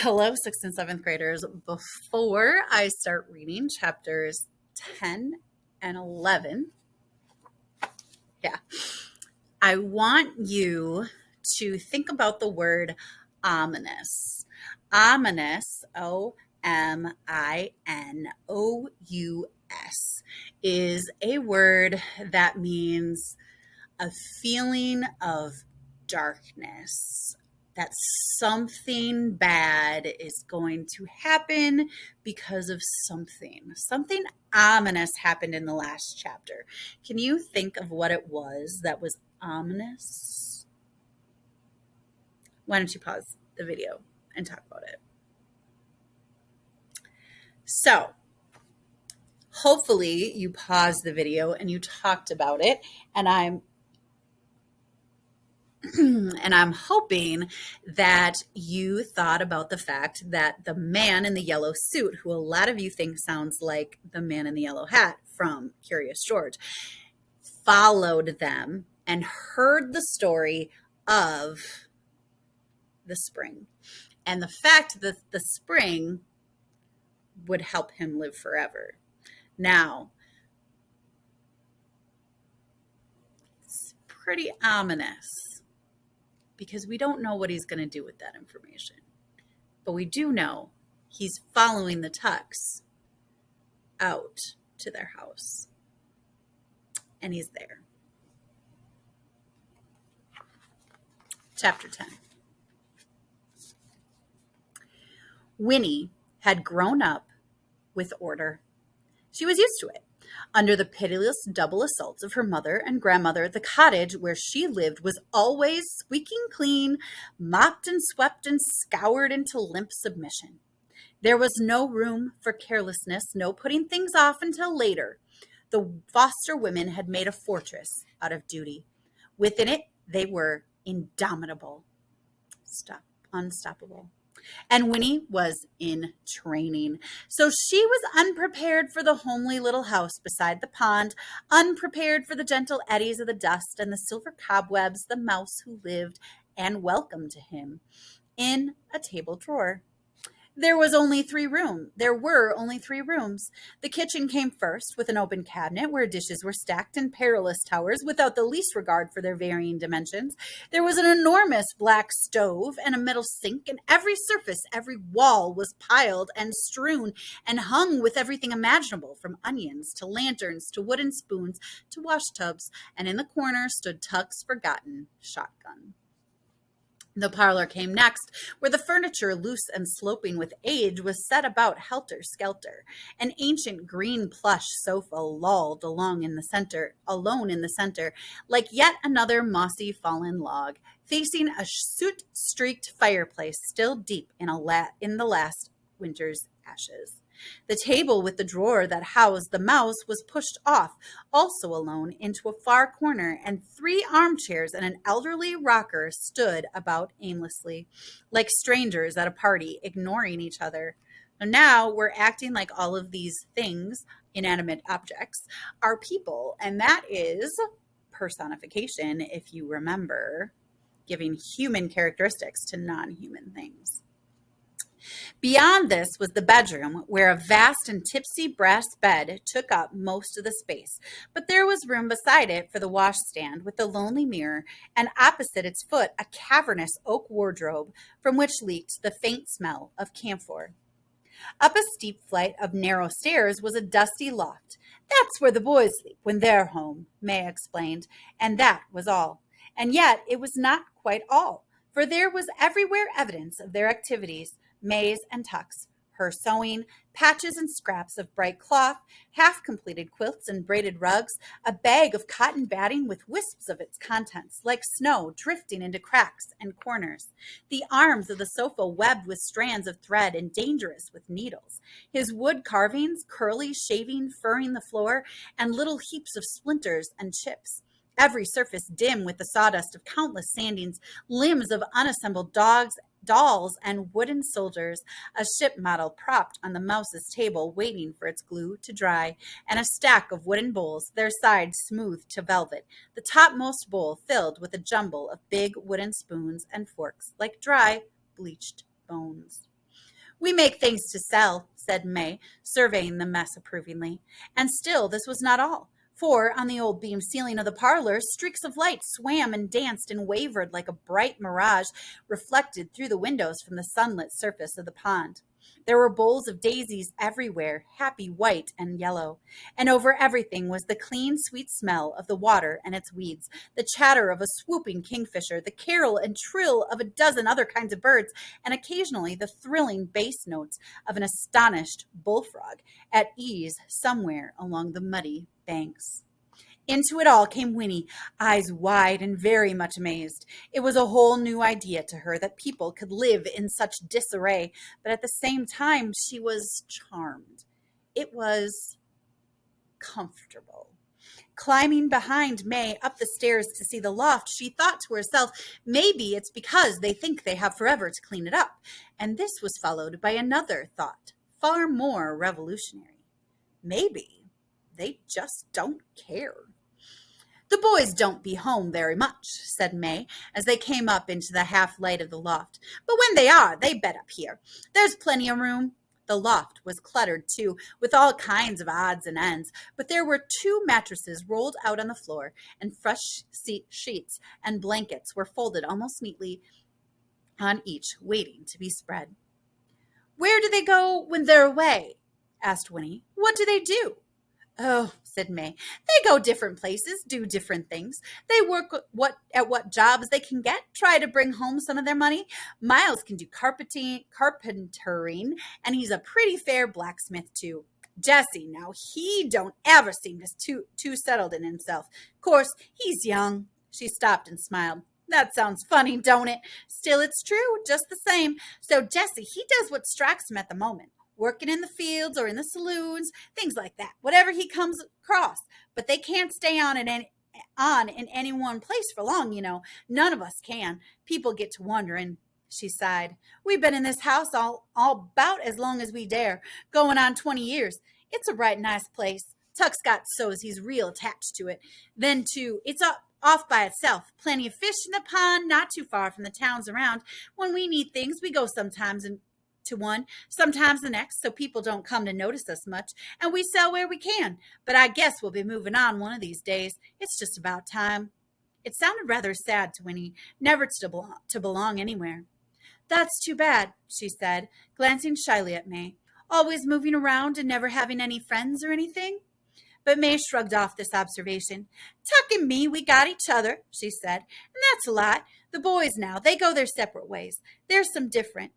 Hello, sixth and seventh graders. Before I start reading chapters 10 and 11, I want you to think about the word ominous. Ominous, Ominous, is a word that means a feeling of darkness, that something bad is going to happen because of something. Something ominous happened in the last chapter. Can you think of what it was that was ominous? Why don't you pause the video and talk about it? So, hopefully you paused the video and you talked about it, and I'm hoping that you thought about the fact that the man in the yellow suit, who a lot of you think sounds like the man in the yellow hat from Curious George, followed them and heard the story of the spring and the fact that the spring would help him live forever. Now, it's pretty ominous because we don't know what he's going to do with that information. But we do know he's following the Tucks out to their house. And he's there. Chapter 10. Winnie had grown up with order. She was used to it. Under the pitiless double assaults of her mother and grandmother, the cottage where she lived was always squeaking clean, mopped and swept and scoured into limp submission. There was no room for carelessness, no putting things off until later. The foster women had made a fortress out of duty. Within it, they were indomitable, unstoppable. And Winnie was in training. So she was unprepared for the homely little house beside the pond, unprepared for the gentle eddies of the dust and the silver cobwebs, the mouse who lived and welcomed him in a table drawer. There were only 3 rooms. The kitchen came first, with an open cabinet where dishes were stacked in perilous towers without the least regard for their varying dimensions. There was an enormous black stove and a metal sink, and every surface, every wall was piled and strewn and hung with everything imaginable, from onions to lanterns to wooden spoons to wash tubs, and in the corner stood Tuck's forgotten shotgun. The parlor came next, where the furniture, loose and sloping with age, was set about helter-skelter. An ancient green plush sofa lolled alone in the center, like yet another mossy fallen log, facing a soot-streaked fireplace still deep in the last winter's ashes. The table with the drawer that housed the mouse was pushed off, also alone, into a far corner, and 3 armchairs and an elderly rocker stood about aimlessly, like strangers at a party, ignoring each other. And now we're acting like all of these things, inanimate objects, are people, and that is personification, if you remember, giving human characteristics to non-human things. Beyond this was the bedroom, where a vast and tipsy brass bed took up most of the space, but there was room beside it for the washstand with the lonely mirror, and opposite its foot a cavernous oak wardrobe from which leaked the faint smell of camphor. Up a steep flight of narrow stairs was a dusty loft. "That's where the boys sleep when they're home," May explained, and that was all. And yet it was not quite all, for there was everywhere evidence of their activities. May's and Tuck's, her sewing, patches and scraps of bright cloth, half-completed quilts and braided rugs, a bag of cotton batting with wisps of its contents, like snow drifting into cracks and corners, the arms of the sofa webbed with strands of thread and dangerous with needles, his wood carvings, curly, shaving, furring the floor, and little heaps of splinters and chips. Every surface dim with the sawdust of countless sandings, limbs of unassembled dolls and wooden soldiers, a ship model propped on the mouse's table waiting for its glue to dry, and a stack of wooden bowls, their sides smoothed to velvet, the topmost bowl filled with a jumble of big wooden spoons and forks like dry, bleached bones. We make things to sell, said May, surveying the mess approvingly. And still this was not all. For on the old beam ceiling of the parlor, streaks of light swam and danced and wavered like a bright mirage reflected through the windows from the sunlit surface of the pond. There were bowls of daisies everywhere, happy white and yellow. And over everything was the clean, sweet smell of the water and its weeds, the chatter of a swooping kingfisher, the carol and trill of a dozen other kinds of birds, and occasionally the thrilling bass notes of an astonished bullfrog at ease somewhere along the muddy banks. Into it all came Winnie, eyes wide and very much amazed. It was a whole new idea to her that people could live in such disarray, but at the same time she was charmed. It was comfortable. Climbing behind May up the stairs to see the loft, she thought to herself, maybe it's because they think they have forever to clean it up. And this was followed by another thought, far more revolutionary. Maybe they just don't care. The boys don't be home very much, said May, as they came up into the half light of the loft. But when they are, they bed up here. There's plenty of room. The loft was cluttered, too, with all kinds of odds and ends, but there were 2 mattresses rolled out on the floor, and fresh sheets and blankets were folded almost neatly on each, waiting to be spread. Where do they go when they're away? Asked Winnie. What do they do? Oh, said May, they go different places, do different things. They work at what jobs they can get, try to bring home some of their money. Miles can do carpentering, and he's a pretty fair blacksmith, too. Jesse, now, he don't ever seem too settled in himself. Of course, he's young. She stopped and smiled. That sounds funny, don't it? Still, it's true, just the same. So Jesse, he does what strikes him at the moment. Working in the fields or in the saloons, things like that, whatever he comes across. But they can't stay on in any one place for long, you know. None of us can. People get to wondering. She sighed. We've been in this house all about as long as we dare, going on 20 years. It's a right nice place. Tuck's got so's he's real attached to it. Then, too, it's off by itself. Plenty of fish in the pond, not too far from the towns around. When we need things, we go sometimes to one, sometimes the next, so people don't come to notice us much, and we sell where we can. But I guess we'll be moving on one of these days. It's just about time. It sounded rather sad to Winnie, never to belong anywhere. That's too bad, she said, glancing shyly at May. Always moving around and never having any friends or anything? But May shrugged off this observation. Tuck and me, we got each other, she said, and that's a lot. The boys now, they go their separate ways. There's some different,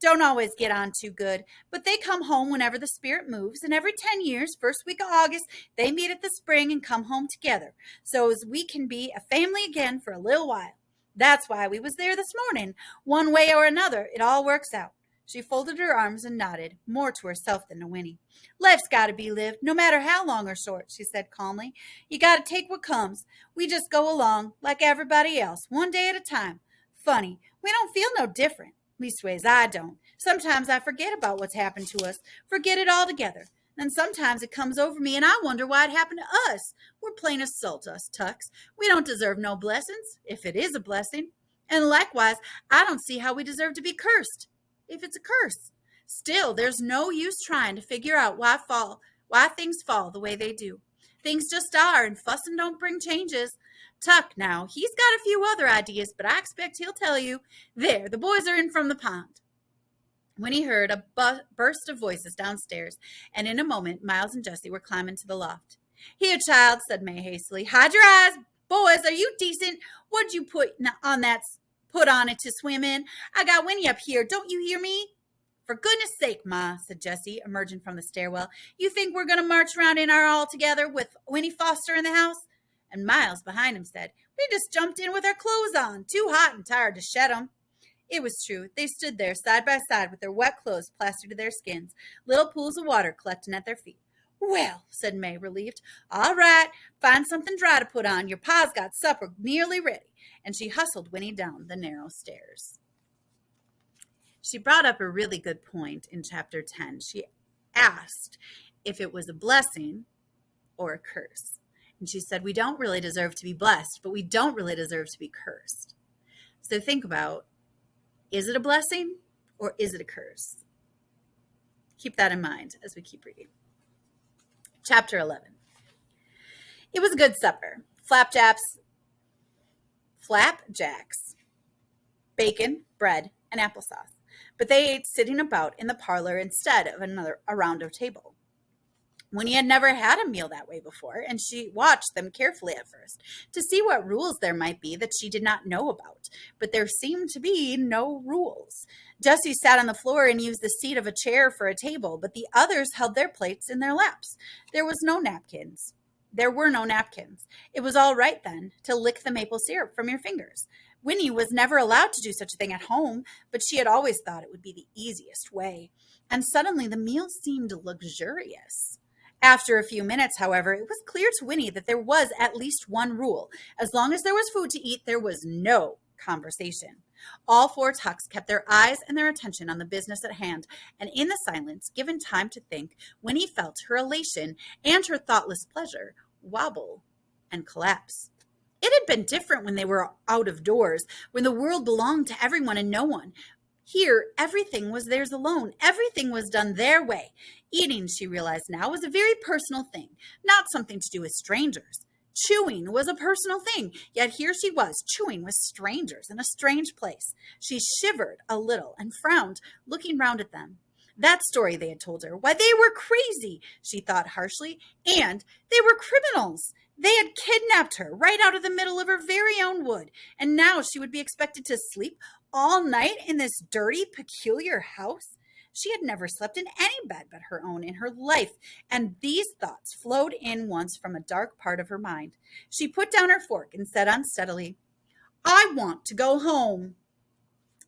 don't always get on too good, but they come home whenever the spirit moves, and every 10 years, first week of August, they meet at the spring and come home together, so as we can be a family again for a little while. That's why we was there this morning. One way or another, it all works out. She folded her arms and nodded, more to herself than to Winnie. Life's got to be lived, no matter how long or short, she said calmly. You got to take what comes. We just go along, like everybody else, one day at a time. Funny, we don't feel no different. Leastways, I don't. Sometimes I forget about what's happened to us, forget it altogether. Then sometimes it comes over me and I wonder why it happened to us. We're plain as salt, us Tucks. We don't deserve no blessings, if it is a blessing. And likewise, I don't see how we deserve to be cursed, if it's a curse. Still, there's no use trying to figure out why things fall the way they do. Things just are, and fussing don't bring changes. Tuck, now, he's got a few other ideas, but I expect he'll tell you. There, the boys are in from the pond. When he heard a burst of voices downstairs, and in a moment Miles and Jessie were climbing to the loft. Here, child, said May hastily. Hide your eyes. Boys, are you decent? What'd you put on it to swim in? I got Winnie up here. Don't you hear me? For goodness sake, Ma, said Jessie, emerging from the stairwell. You think we're going to march around in our all together with Winnie Foster in the house? And Miles behind him said, We just jumped in with our clothes on, too hot and tired to shed 'em. It was true. They stood there side by side with their wet clothes plastered to their skins, little pools of water collecting at their feet. Well, said May, relieved. All right, find something dry to put on. Your pa's got supper nearly ready. And she hustled Winnie down the narrow stairs. She brought up a really good point in chapter 10. She asked if it was a blessing or a curse. And she said, we don't really deserve to be blessed, but we don't really deserve to be cursed. So think about Is it a blessing or is it a curse? Keep that in mind as we keep reading. Chapter 11. It was a good supper. Flapjacks, bacon, bread, and applesauce. But they ate sitting about in the parlor instead of around a table. Winnie had never had a meal that way before, and she watched them carefully at first to see what rules there might be that she did not know about. But there seemed to be no rules. Jessie sat on the floor and used the seat of a chair for a table, but the others held their plates in their laps. There were no napkins. It was all right, then, to lick the maple syrup from your fingers. Winnie was never allowed to do such a thing at home, but she had always thought it would be the easiest way. And suddenly the meal seemed luxurious. After a few minutes, however, it was clear to Winnie that there was at least one rule. As long as there was food to eat, there was no conversation. All four Tucks kept their eyes and their attention on the business at hand, and in the silence, given time to think, Winnie felt her elation and her thoughtless pleasure wobble and collapse. It had been different when they were out of doors, when the world belonged to everyone and no one. Here, everything was theirs alone. Everything was done their way. Eating, she realized now, was a very personal thing, not something to do with strangers. Chewing was a personal thing, yet here she was, chewing with strangers in a strange place. She shivered a little and frowned, looking round at them. That story they had told her. Why, they were crazy, she thought harshly, and they were criminals. They had kidnapped her right out of the middle of her very own wood, and now she would be expected to sleep all night in this dirty, peculiar house. She had never slept in any bed but her own in her life, and these thoughts flowed in once from a dark part of her mind. She put down her fork and said unsteadily, "I want to go home."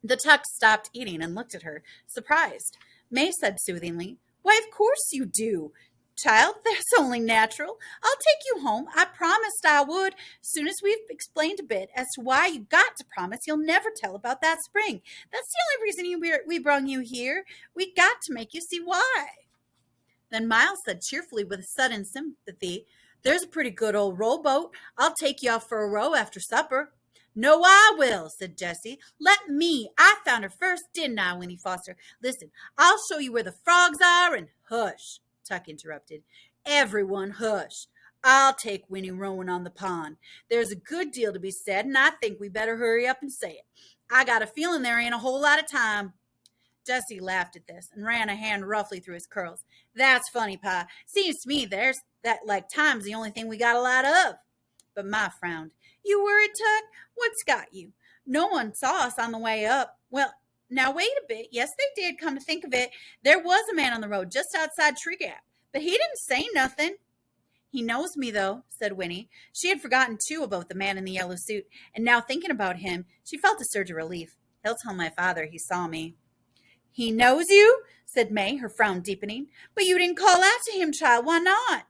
The Tucks stopped eating and looked at her, surprised. May said soothingly, "Why, of course you do. Child, that's only natural. I'll take you home. I promised I would. Soon as we've explained a bit as to why you got to promise you'll never tell about that spring. That's the only reason we brung you here. We got to make you see why." Then Miles said cheerfully with sudden sympathy, "There's a pretty good old rowboat. I'll take you off for a row after supper." "No, I will," said Jessie. "Let me. I found her first, didn't I, Winnie Foster? Listen, I'll show you where the frogs are and—" "Hush," Tuck interrupted. "Everyone hush. I'll take Winnie rowing on the pond. There's a good deal to be said, and I think we better hurry up and say it. I got a feeling there ain't a whole lot of time." Jessie laughed at this and ran a hand roughly through his curls. "That's funny, Pa. Seems to me there's that like time's the only thing we got a lot of." But Ma frowned. "You worried, Tuck? What's got you? No one saw us on the way up." "Well, now wait a bit. Yes, they did, come to think of it. There was a man on the road just outside Tree Gap, but he didn't say nothing." "He knows me, though," said Winnie. She had forgotten, too, about the man in the yellow suit, and now thinking about him, she felt a surge of relief. "He'll tell my father he saw me." "He knows you?" said May, her frown deepening. "But you didn't call out to him, child. Why not?"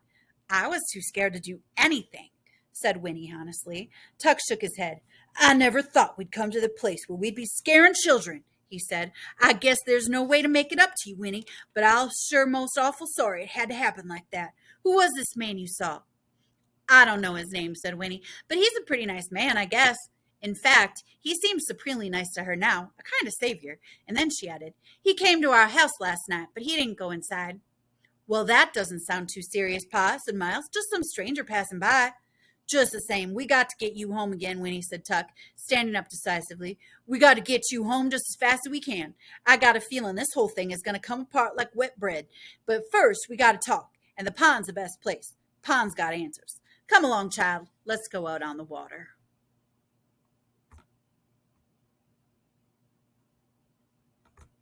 "I was too scared to do anything," said Winnie honestly. Tuck shook his head. "I never thought we'd come to the place where we'd be scaring children," he said. "I guess there's no way to make it up to you, Winnie, but I'm sure most awful sorry it had to happen like that. Who was this man you saw?" "I don't know his name," said Winnie, "but he's a pretty nice man, I guess. In fact, he seems supremely nice to her now, a kind of savior." And then she added, "He came to our house last night, but he didn't go inside." "Well, that doesn't sound too serious, Pa," said Miles. "Just some stranger passing by." "Just the same, we got to get you home again, Winnie," said Tuck, standing up decisively. "We got to get you home just as fast as we can. I got a feeling this whole thing is going to come apart like wet bread. But first, we got to talk, and the pond's the best place. Pond's got answers. Come along, child. Let's go out on the water."